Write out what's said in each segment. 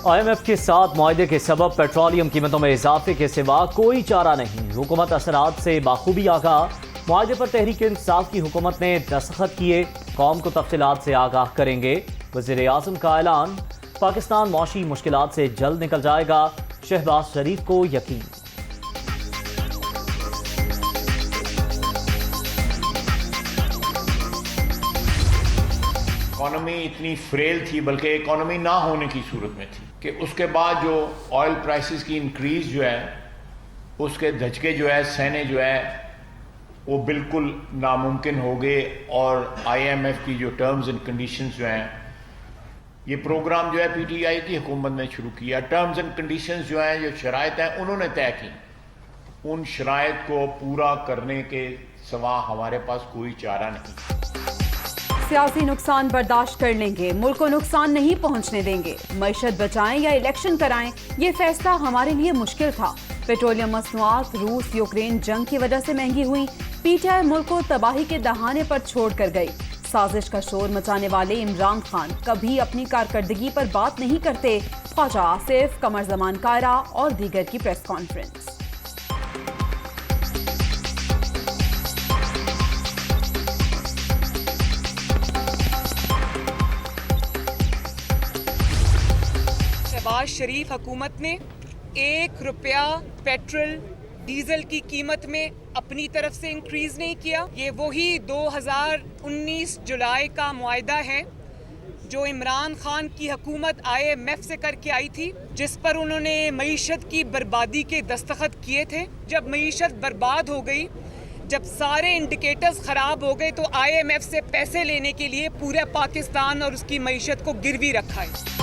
IMF के साथ मुआहदे के सबब पेट्रोलियम कीमतों में इजाफे के सिवा कोई चारा नहीं। हुकूमत असरात से बाखूबी आगाह। मुआहदे पर तहरीक इंसाफ की हुकूमत ने दस्तखत किए, कौम को तफसीलात से आगाह करेंगे। वज़ीर आज़म का ऐलान, पाकिस्तान मौशी मुश्किलात से जल्द निकल जाएगा, शहबाज शरीफ को यकीन। इकॉनमी इतनी फ्रेल थी, बल्कि इकॉनमी ना होने की सूरत में थी कि उसके बाद जो ऑयल प्राइसेस की इंक्रीज जो है, उसके धचके जो है, सहने जो है, वो बिल्कुल नामुमकिन हो गए। और IMF की जो टर्म्स एंड कंडीशंस जो हैं, ये प्रोग्राम जो है PTI की हुकूमत ने शुरू किया। टर्म्स एंड कंडीशंस जो हैं, जो शराइत हैं, उन्होंने तय की। उन शराइत को पूरा करने के सिवा हमारे पास कोई चारा नहीं। सियासी नुकसान बर्दाश्त कर लेंगे, मुल्क को नुकसान नहीं पहुंचने देंगे। मईशत बचाएं या इलेक्शन कराएं, ये फैसला हमारे लिए मुश्किल था। पेट्रोलियम मसनूआत रूस यूक्रेन जंग की वजह से महंगी हुई। PTI मुल्क को तबाही के दहाने पर छोड़ कर गई। साजिश का शोर मचाने वाले इमरान खान कभी अपनी कारकर्दगी पर बात नहीं करते। ख्वाजा आसिफ, कमर जमान कायरा और दीगर की प्रेस कॉन्फ्रेंस। शहबाज शरीफ हुकूमत ने 1 रुपया पेट्रोल डीजल की कीमत में अपनी तरफ से इंक्रीज नहीं किया। ये वही 2019 जुलाई का मुआहदा है जो इमरान खान की हुकूमत IMF से करके आई थी, जिस पर उन्होंने मईशत की बर्बादी के दस्तखत किए थे। जब मईशत बर्बाद हो गई, जब सारे इंडिकेटर्स खराब हो गए, तो IMF से पैसे लेने के लिए पूरे पाकिस्तान और उसकी मईशत को गिरवी रखा है।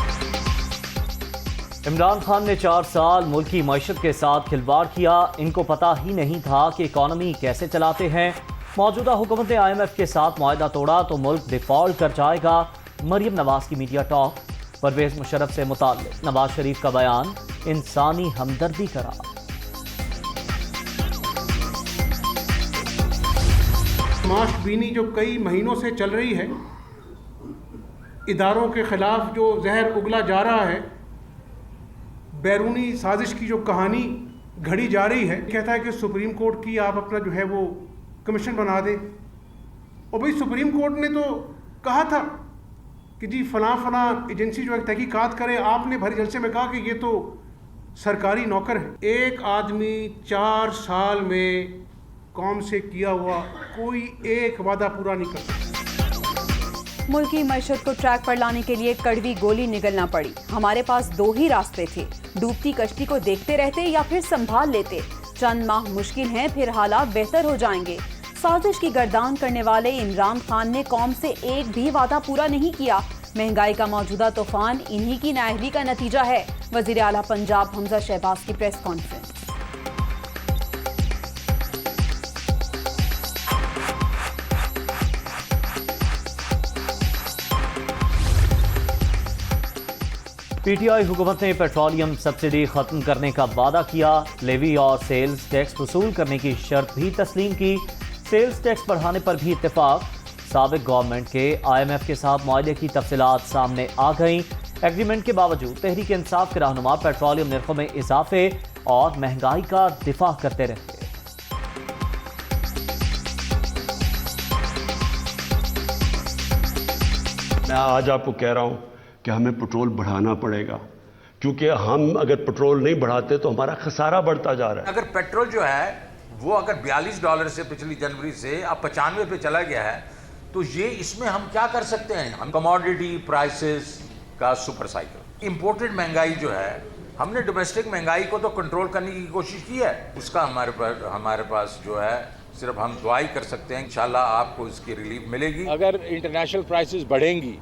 इमरान खान ने 4 साल मुल्क की मईशत के साथ खिलवाड़ किया। इनको पता ही नहीं था कि इकॉनमी कैसे चलाते हैं। मौजूदा हुकूमत ने IMF के साथ मुआहदा तोड़ा तो मुल्क डिफॉल्ट कर जाएगा। मरियम नवाज की मीडिया टॉक। परवेज मुशर्रफ से मुताल्लिक नवाज शरीफ का बयान इंसानी हमदर्दी करार। माशबीनी जो कई महीनों से चल रही है, इदारों के खिलाफ जो जहर उगला जा रहा है, बैरूनी साजिश की जो कहानी घड़ी जा रही है, कहता है कि सुप्रीम कोर्ट की आप अपना जो है वो कमीशन बना दें। और भाई सुप्रीम कोर्ट ने तो कहा था कि जी फलां एजेंसी जो है तहकीकात करे। आपने भरी जलसे में कहा कि ये तो सरकारी नौकर है। एक आदमी 4 साल में कौम से किया हुआ कोई एक वादा पूरा नहीं कर सकता। मुल्क की मईशत को ट्रैक पर लाने के लिए कड़वी गोली निगलना पड़ी। हमारे पास 2 ही रास्ते थे, डूबती कश्ती को देखते रहते या फिर संभाल लेते। चंद माह मुश्किल हैं, फिर हालात बेहतर हो जाएंगे। साजिश की गर्दान करने वाले इमरान खान ने कौम से एक भी वादा पूरा नहीं किया। महंगाई का मौजूदा तूफान इन्हीं की नाअहली का नतीजा है। वजीर आला पंजाब हमजा शहबाज की प्रेस कॉन्फ्रेंस। PTI हुकूमत ने पेट्रोलियम सब्सिडी खत्म करने का वादा किया। लेवी और सेल्स टैक्स वसूल करने की शर्त भी तस्लीम की। सेल्स टैक्स बढ़ाने पर भी इत्तेफाक। साबिक गवर्नमेंट के IMF के साथ मुआहदे की तफसीलात सामने आ गईं। एग्रीमेंट के बावजूद तहरीक इंसाफ के रहनुमा पेट्रोलियम निर्खों में इजाफे और महंगाई का दिफा करते रहे। मैं आज आपको कह रहा हूं कि हमें पेट्रोल बढ़ाना पड़ेगा, क्योंकि हम अगर पेट्रोल नहीं बढ़ाते तो हमारा खसारा बढ़ता जा रहा है। अगर पेट्रोल जो है वो अगर $42 से पिछली जनवरी से अब 95 पे चला गया है, तो ये इसमें हम क्या कर सकते हैं? हम कमोडिटी प्राइसेस का सुपर साइकिल, इंपोर्टेड महंगाई जो है, हमने डोमेस्टिक महंगाई को तो कंट्रोल करने की कोशिश की है। उसका हमारे पास जो है सिर्फ हम दुआई कर सकते हैं। इंशाल्लाह आपको इसकी रिलीफ मिलेगी। अगर इंटरनेशनल प्राइसेस बढ़ेंगी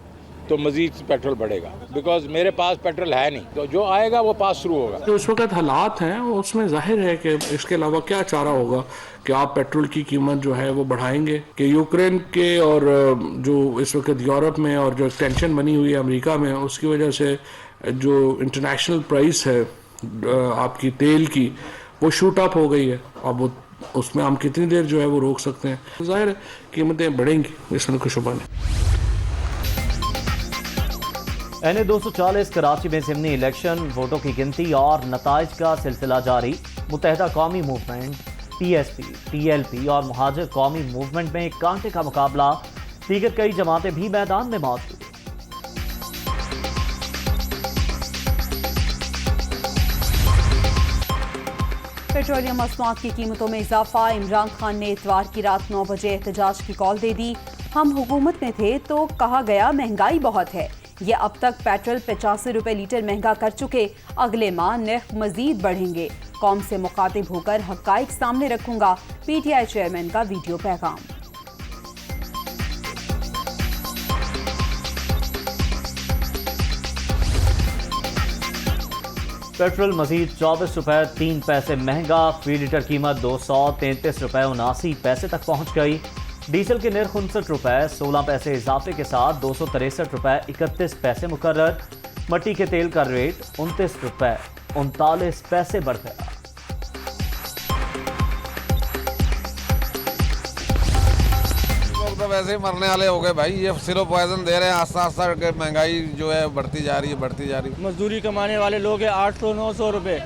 तो मजीद पेट्रोल बढ़ेगा, बिकॉज मेरे पास पेट्रोल है नहीं, तो जो आएगा वो पास थ्रू होगा। जो इस वक्त हालात हैं उसमें जाहिर है कि इसके अलावा क्या चारा होगा कि आप पेट्रोल की कीमत जो है वो बढ़ाएंगे कि यूक्रेन के और जो इस वक्त यूरोप में और जो टेंशन बनी हुई है अमेरिका में, उसकी वजह से जो इंटरनेशनल प्राइस है आपकी तेल की वो शूट अप हो गई है। अब वो उसमें हम कितनी देर जो है वो रोक सकते हैं? जाहिर है कीमतें बढ़ेंगी, इसमें कोई शुबा नहीं। NA 240 कराची में ज़िमनी इलेक्शन, वोटों की गिनती और नताइज का सिलसिला जारी। मुत्तहिदा कौमी मूवमेंट, PSP, TLP और मुहाजिर कौमी मूवमेंट में कांटे का मुकाबला। दीगर कई जमातें भी मैदान में मौजूद। पेट्रोलियम मसनूआत की कीमतों में इजाफा। इमरान खान ने इतवार की रात 9 बजे एहतजाज की कॉल दे दी। हम हुकूमत में थे तो कहा गया महंगाई बहुत है। ये अब तक पेट्रोल 85 रुपए लीटर महंगा कर चुके, अगले माह नर्ख मजीद बढ़ेंगे। कौम से मुखातिब होकर हक़ाइक़ सामने रखूंगा। PTI चेयरमैन का वीडियो पैगाम। पेट्रोल मजीद 24 रुपए 3 पैसे महंगा। फी लीटर कीमत 233 रुपए 79 पैसे तक पहुंच गई। डीजल के नर्ख 59 रुपए 16 पैसे इजाफे के साथ 263 रुपए 31 पैसे मुकर्रर। मट्टी के तेल का रेट 29 रुपए 39 पैसे बढ़ गया। लोग तो वैसे ही मरने वाले हो गए भाई, ये सिर्फ पॉइजन दे रहे हैं। आस्ता आस्ता महंगाई जो है बढ़ती जा रही है। मजदूरी कमाने वाले लोग हैं 800-900 रुपए।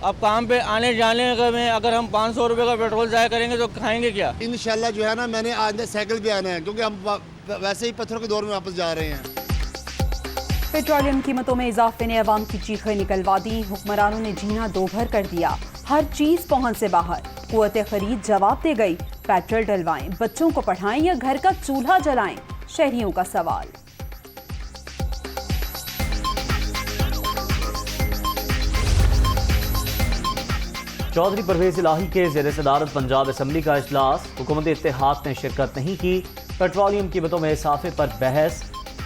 अब काम पे आने जाने में अगर हम 500 रुपए का पेट्रोल जाया करेंगे तो खाएंगे क्या? इंशाल्लाह जो है ना, मैंने आज साइकिल पे आना है क्योंकि हम वैसे ही पत्थरों के दौर में वापस जा रहे हैं। पेट्रोलियम कीमतों में इजाफे ने अवाम की चीखें निकलवा दी। हुक्मरानों ने जीना दो भर कर दिया। हर चीज पहुंच से बाहर। कुव्वत खरीद जवाब दे गई। पेट्रोल डलवाएं, बच्चों को पढ़ाएं या घर का चूल्हा जलाएं, शहरियों का सवाल। चौधरी परवेज इलाही के ज़ेर सदारत पंजाब असम्बली का इजलास। हुकूमत इत्तेहाद ने शिरकत नहीं की। पेट्रोलियम कीमतों में इजाफे पर बहस।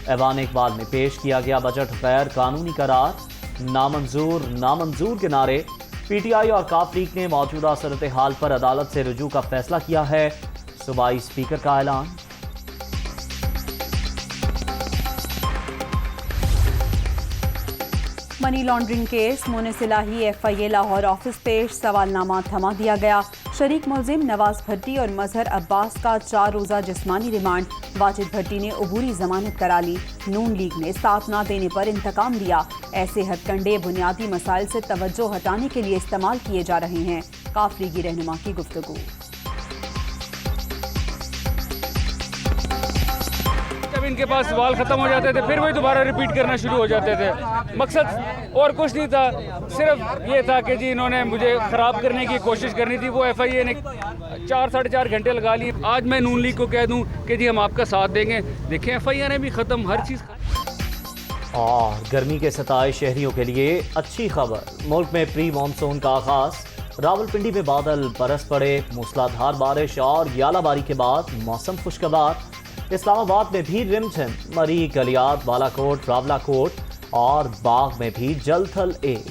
ऐवान इकबाल में पेश किया गया बजट गैर कानूनी करार। नामंजूर के नारे। PTI और काफ लीग ने मौजूदा सूरत हाल पर अदालत से रुजू का फैसला किया है। सूबाई स्पीकर का ऐलान। मनी लॉन्ड्रिंग केस, मोनिस इलाही FIA लाहौर ऑफिस पेश। सवालनामा थमा दिया गया। शरीक मुलजिम नवाज भट्टी और मजहर अब्बास का 4 रोज़ा जिस्मानी रिमांड। वाजिद भट्टी ने अबूरी जमानत करा ली। नून लीग ने साथ ना देने पर इंतकाम लिया। ऐसे हथकंडे बुनियादी मसाइल से तवज्जो हटाने के लिए इस्तेमाल किए जा रहे हैं। काफ लीगी रहनुमा की गुफ्तगू। इनके पास सवाल खत्म हो जाते थे फिर वही दोबारा रिपीट करना शुरू हो जाते थे। मकसद और कुछ नहीं था, सिर्फ ये था कि जी इन्होंने मुझे ख़राब करने की कोशिश करनी थी। वो FIA ने 4-4.5 घंटे लगा लिए। आज मैं नून लीग को कह दूं कि जी हम आपका साथ देंगे। देखें FIA ने भी ख़त्म हर चीज़। और गर्मी के सताए शहरियों के लिए अच्छी खबर। मुल्क में प्री मानसून का आगाज। रावलपिंडी में बादल बरस पड़े। मूसलाधार बारिश और यालाबारी के बाद मौसम खुशगवार। इस्लामाबाद में भी रिमझिम। मरी, गलियात, बालाकोट, रावलाकोट और बाग में भी जलथल एक।